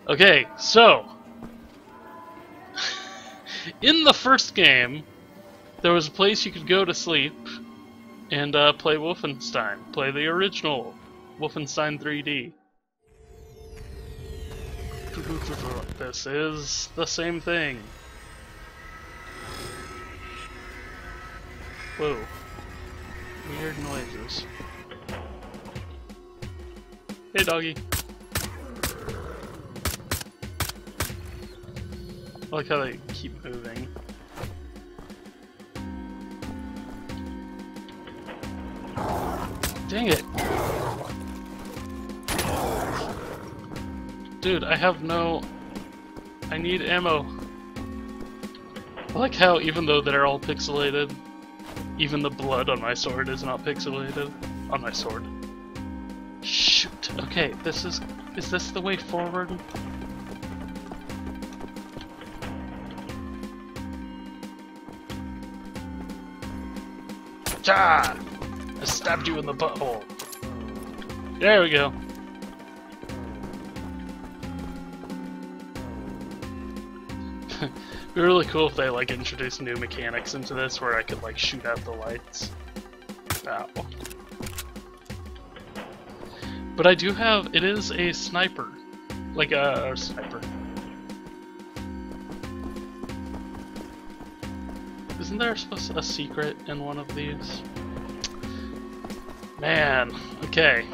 Okay, so in the first game, there was a place you could go to sleep and play Wolfenstein. Play the original Wolfenstein 3D. This is the same thing. Whoa. Weird noises. Hey, doggy. I like how they keep moving. Dang it! Dude, I have no... I need ammo. I like how even though they're all pixelated, even the blood on my sword is not pixelated. On my sword. Shoot. Okay, this is this the way forward? Ah! I stabbed you in the butthole. There we go. It'd be really cool if they like introduced new mechanics into this where I could like shoot out the lights. Ow. But I do have, it is a sniper. Like a sniper. Isn't there supposed to a secret in one of these? Man, okay.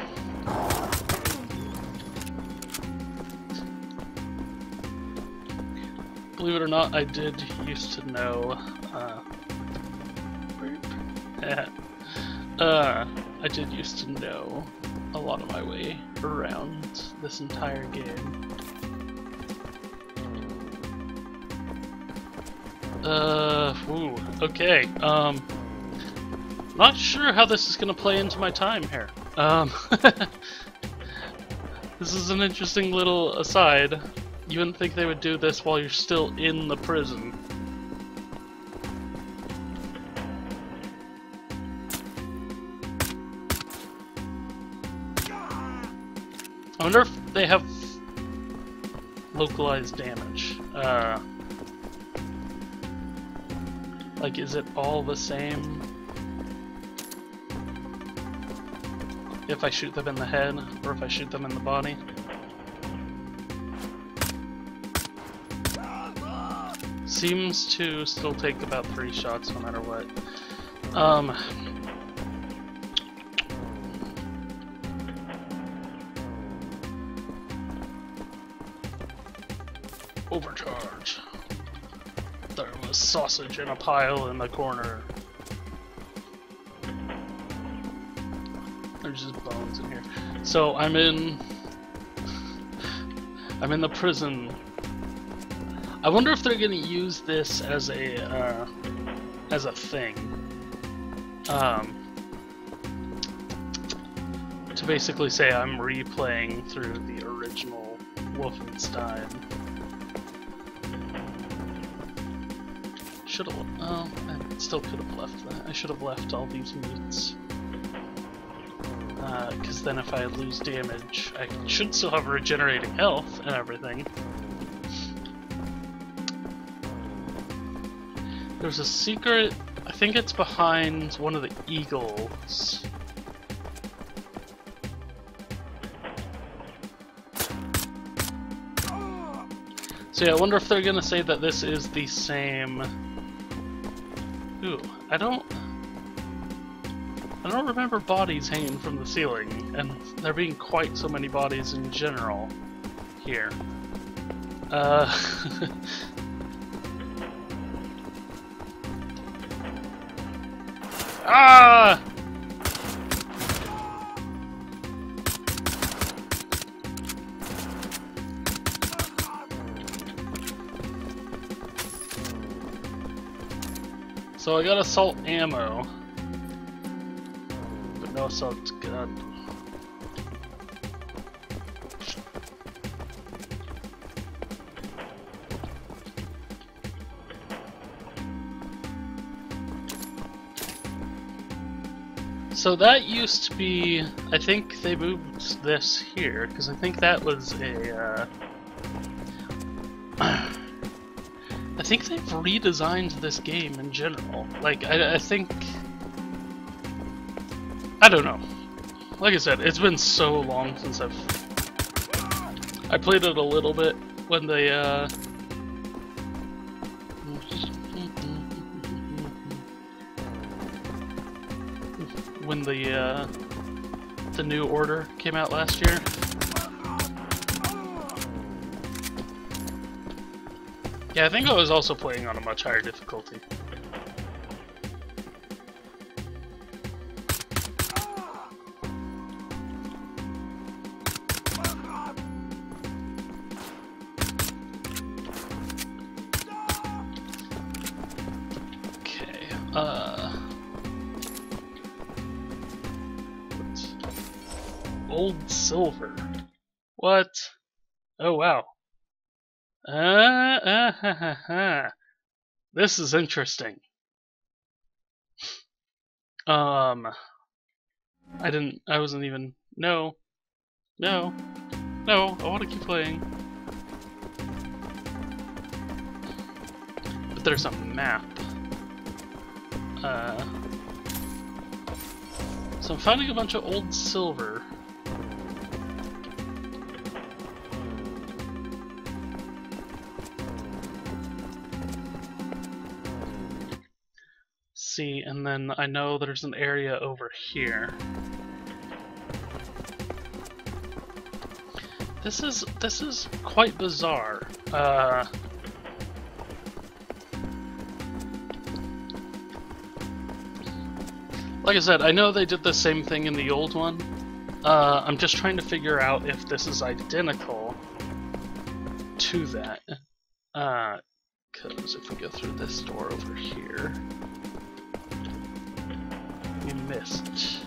Believe it or not, I did used to know, I did used to know a lot of my way around this entire game. Ooh, okay, not sure how this is gonna play into my time here. This is an interesting little aside. You wouldn't think they would do this while you're still in the prison. I wonder if they have localized damage. Like, is it all the same if I shoot them in the head or if I shoot them in the body? Seems to still take about 3 shots no matter what. Overcharge. There was sausage in a pile in the corner. There's just bones in here. So I'm in the prison. I wonder if they're gonna use this as a thing, to basically say I'm replaying through the original Wolfenstein. Should've. Oh, I still could have left that. I should have left all these meats. Because then if I lose damage, I should still have regenerating health and everything. There's a secret, I think it's behind one of the eagles. So yeah, I wonder if they're gonna say that this is the same... Ooh, I don't remember bodies hanging from the ceiling, and there being quite so many bodies in general here. Ah! So I got assault ammo, but no assault gun. So that used to be, I think they moved this here, because I think that was a I think they've redesigned this game in general. Like, I think... I don't know. Like I said, it's been so long since I played it a little bit when they, when the New Order came out last year. Yeah, I think I was also playing on a much higher difficulty. Okay, Old Silver. What? Oh wow. This is interesting. I wasn't even, no, I want to keep playing. But there's a map. So I'm finding a bunch of old silver. See, and then I know there's an area over here. This is quite bizarre. Like I said, I know they did the same thing in the old one. I'm just trying to figure out if this is identical to that. Because if we go through this door over here, we missed.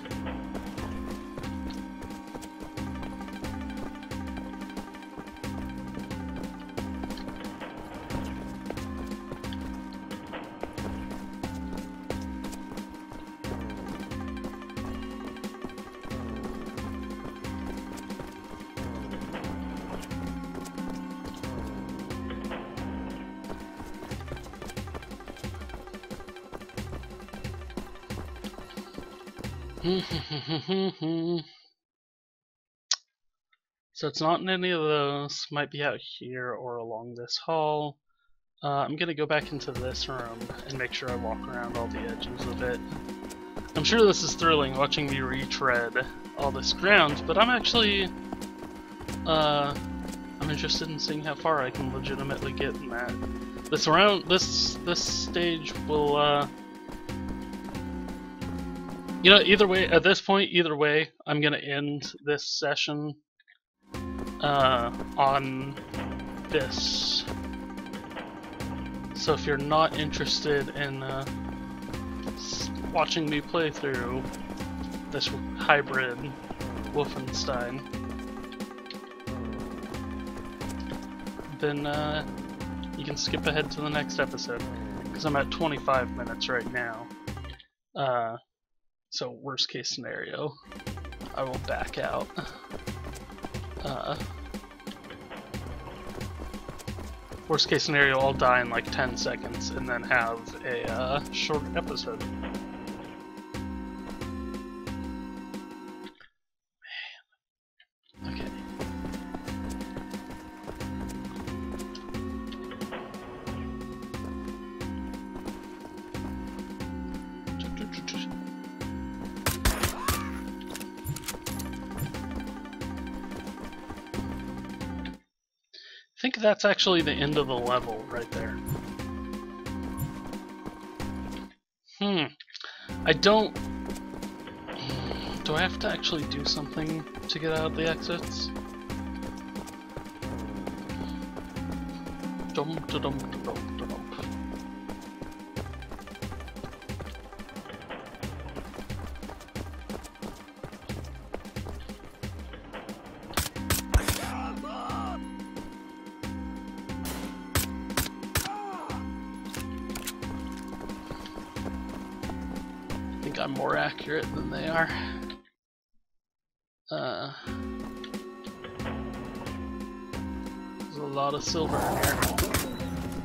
So it's not in any of those. Might be out here or along this hall. I'm gonna go back into this room and make sure I walk around all the edges of it. I'm sure this is thrilling watching me retread all this ground, but I'm actually I'm interested in seeing how far I can legitimately get in that. This stage will you know, either way, at this point, either way, I'm gonna end this session on this. So if you're not interested in watching me play through this hybrid Wolfenstein, then you can skip ahead to the next episode, because I'm at 25 minutes right now. So worst case scenario, I will back out. Worst case scenario, I'll die in like 10 seconds and then have a short episode. Man. Okay. I think that's actually the end of the level right there. I don't... Do I have to actually do something to get out of the exits? I'm more accurate than they are. There's a lot of silver in here.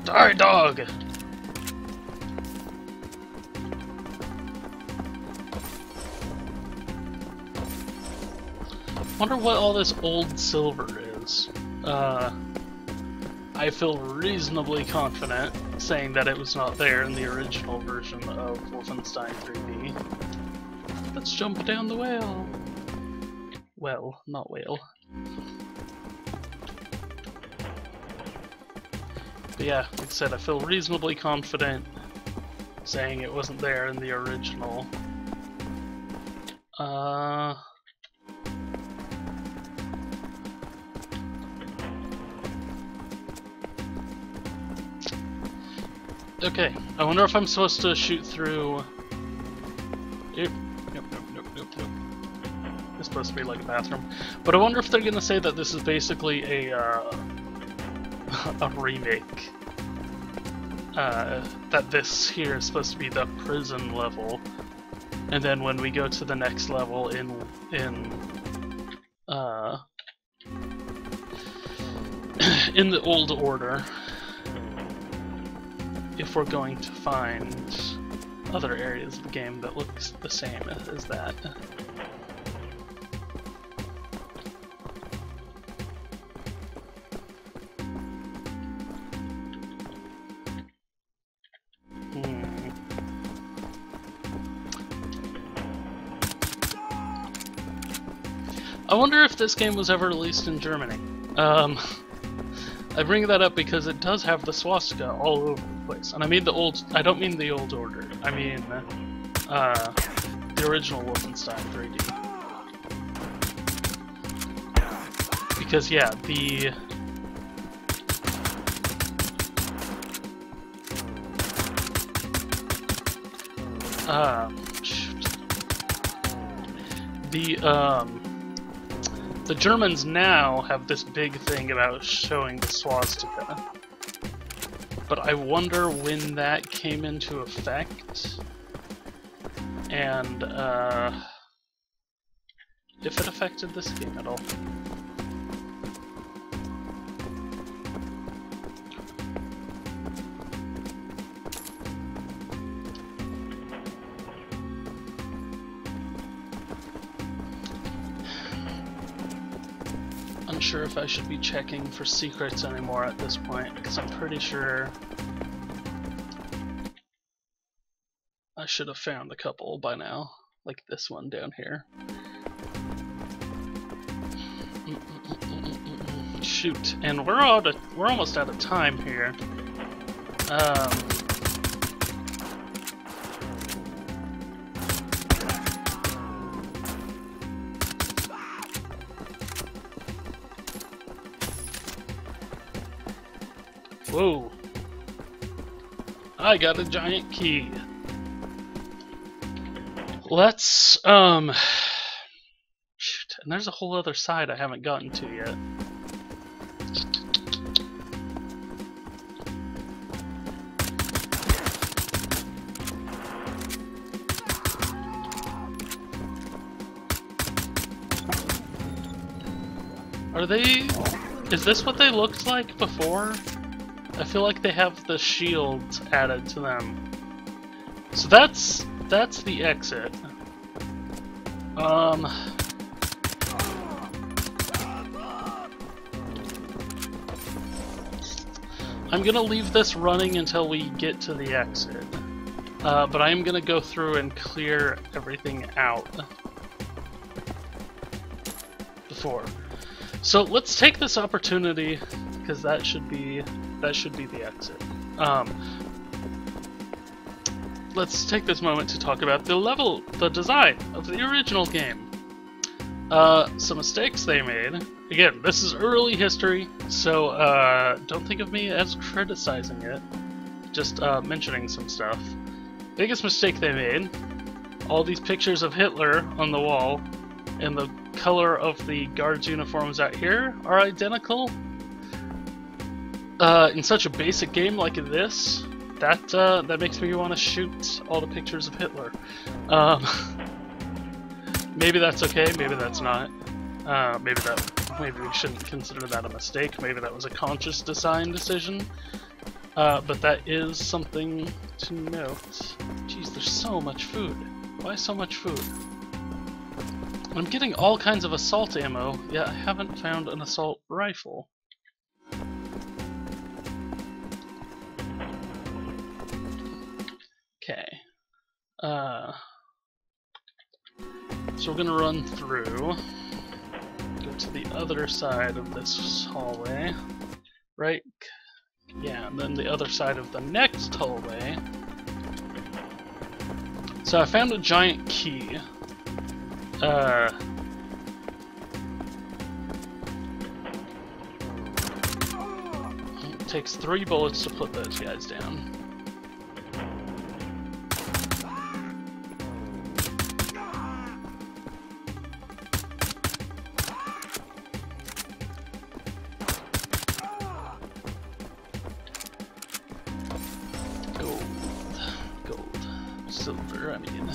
Die, dog! Wonder what all this old silver is. I feel reasonably confident saying that it was not there in the original version of Wolfenstein 3D. Let's jump down the well. Well, not whale. But yeah, like I said, I feel reasonably confident saying it wasn't there in the original. Okay, I wonder if I'm supposed to shoot through... Nope. It's supposed to be like a bathroom. But I wonder if they're gonna say that this is basically a remake. That this here is supposed to be the prison level. And then when we go to the next level in the old order, if we're going to find other areas of the game that looks the same as that. I wonder if this game was ever released in Germany. I bring that up because it does have the swastika all over the place. And I mean the old... I don't mean the old order. I mean the original Wolfenstein 3D. Because yeah, the... shoot. The Germans now have this big thing about showing the swastika. But I wonder when that came into effect, and if it affected this game at all. Unsure if I should be checking for secrets anymore at this point, because I'm pretty sure I should have found a couple by now, like this one down here. Shoot, and we're almost out of time here. Whoa! I got a giant key. Let's, shoot, and there's a whole other side I haven't gotten to yet. Are they... is this what they looked like before? I feel like they have the shields added to them. So that's the exit. I'm gonna leave this running until we get to the exit. But I am gonna go through and clear everything out before. So let's take this opportunity, because that should be the exit. Let's take this moment to talk about the design of the original game. Some mistakes they made. Again, this is early history, so don't think of me as criticizing it, just mentioning some stuff. Biggest mistake they made, all these pictures of Hitler on the wall, and the color of the guards' uniforms out here are identical. In such a basic game like this, that makes me want to shoot all the pictures of Hitler. Maybe that's okay, maybe that's not. Maybe we shouldn't consider that a mistake. Maybe that was a conscious design decision. But that is something to note. Jeez, there's so much food. Why so much food? I'm getting all kinds of assault ammo, yet I haven't found an assault rifle. Okay. So we're gonna run through, go to the other side of this hallway, right? Yeah, and then the other side of the next hallway. So I found a giant key. It takes 3 bullets to put those guys down. Silver, I mean.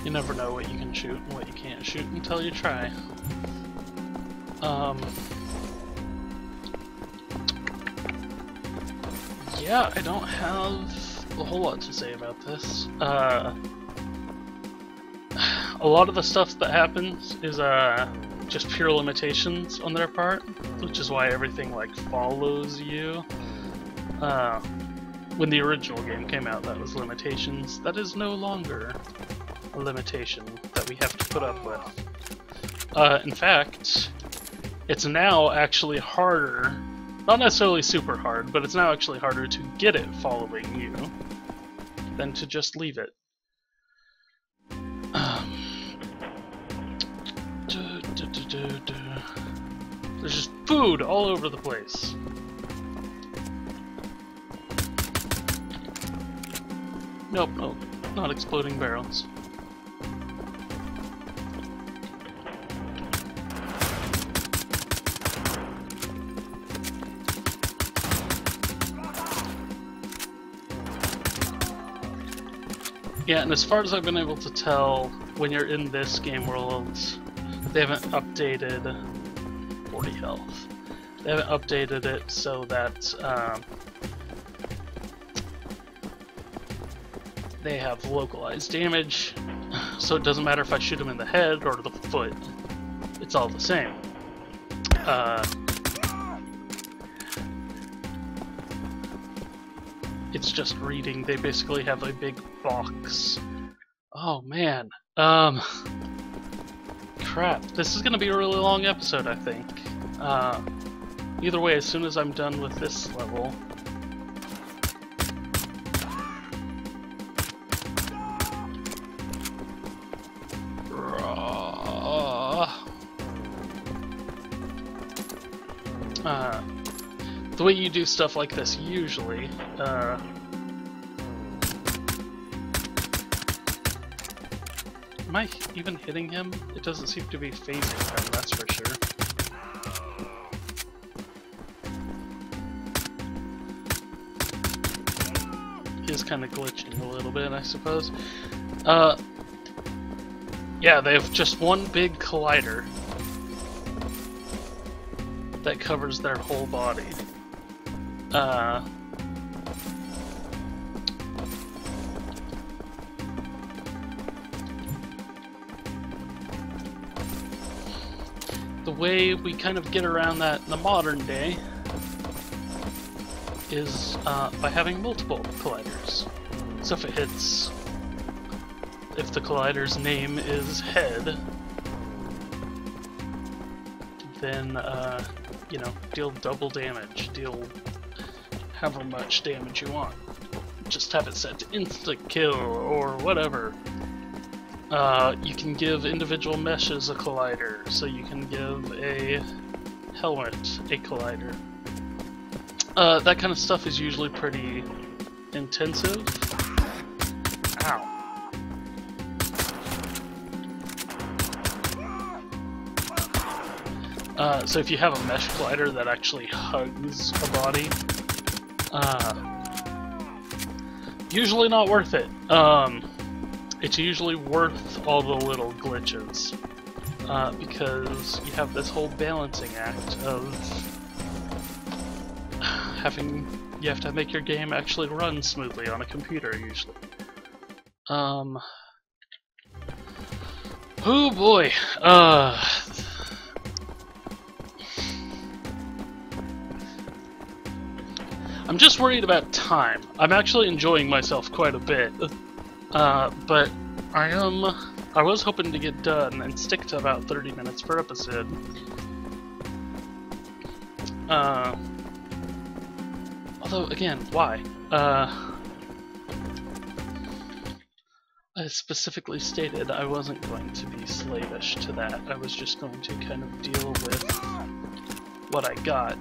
You never know what you can shoot and what you can't shoot until you try. Yeah, I don't have a whole lot to say about this. A lot of the stuff that happens is just pure limitations on their part, which is why everything like follows you. When the original game came out, that was limitations. That is no longer a limitation that we have to put up with. In fact, it's now actually harder, not necessarily super hard, but it's now actually harder to get it following you than to just leave it. There's just food all over the place. Nope, nope, not exploding barrels. Yeah, and as far as I've been able to tell, when you're in this game world, they haven't updated 40 health. They haven't updated it so that they have localized damage, so it doesn't matter if I shoot them in the head or the foot. It's all the same. It's just reading. They basically have a big box. Oh man. Crap. This is gonna be a really long episode, I think. Either way, as soon as I'm done with this level. The way you do stuff like this usually, am I even hitting him? It doesn't seem to be phasing him, that's for sure. He is kind of glitching a little bit, I suppose. Yeah, they have just one big collider that covers their whole body. The way we kind of get around that in the modern day is by having multiple colliders. So if the collider's name is head, then you know, deal double damage, deal however much damage you want. Just have it set to insta kill or whatever. You can give individual meshes a collider, so you can give a helmet a collider. That kind of stuff is usually pretty intensive. Ow. So if you have a mesh collider that actually hugs a body, usually not worth it. It's usually worth all the little glitches. Because you have this whole balancing act of you have to make your game actually run smoothly on a computer usually. Oh boy. I'm just worried about time. I'm actually enjoying myself quite a bit, but I was hoping to get done and stick to about 30 minutes per episode. Although, again, why? I specifically stated I wasn't going to be slavish to that. I was just going to kind of deal with what I got.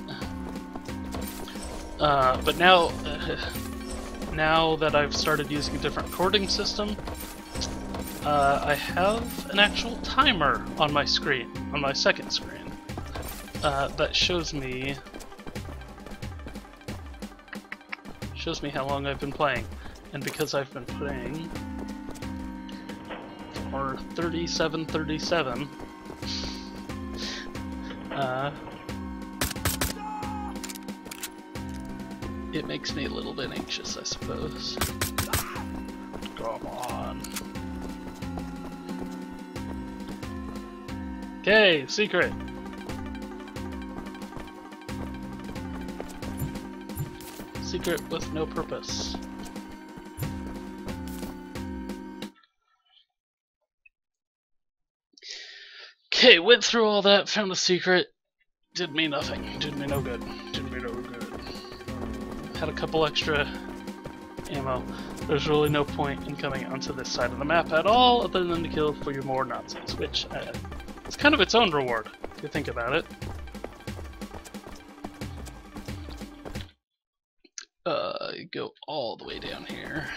But now, now that I've started using a different recording system, I have an actual timer on my screen, on my second screen, that shows me how long I've been playing. And because I've been playing for 37, it makes me a little bit anxious, I suppose. Come on. Okay, secret. Secret with no purpose. Okay, went through all that, found a secret. Did me nothing. Did me no good. Did me no good. Had a couple extra ammo. There's really no point in coming onto this side of the map at all, other than to kill for your more Nazis, which it's kind of its own reward, if you think about it. Go all the way down here.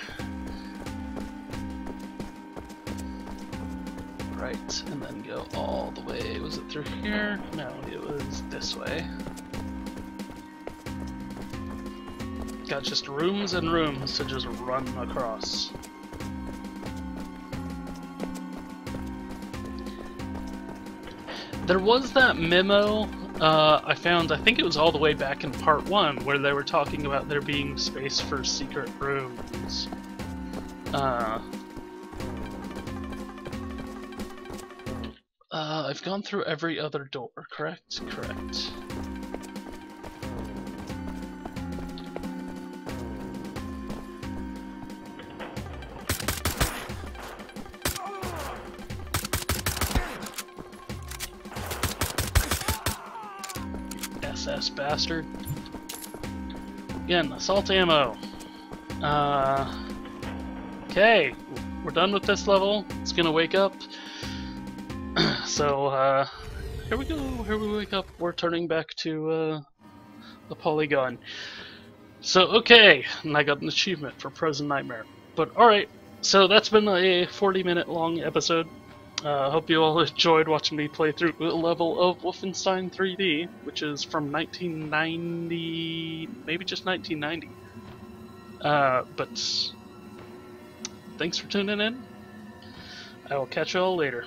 Right, and then go all the way. Was it through here? No, it was this way. Got just rooms and rooms to just run across. There was that memo I found, I think it was all the way back in part 1, where they were talking about there being space for secret rooms. I've gone through every other door, correct? Correct. SS bastard. Again, assault ammo. Okay, we're done with this level. It's gonna wake up. So, here we go. Here we wake up. We're turning back to the polygon. So, okay, and I got an achievement for Frozen Nightmare. But alright, so that's been a 40-minute long episode. Hope you all enjoyed watching me play through a level of Wolfenstein 3D, which is from 1990, maybe just 1990. But thanks for tuning in. I will catch you all later.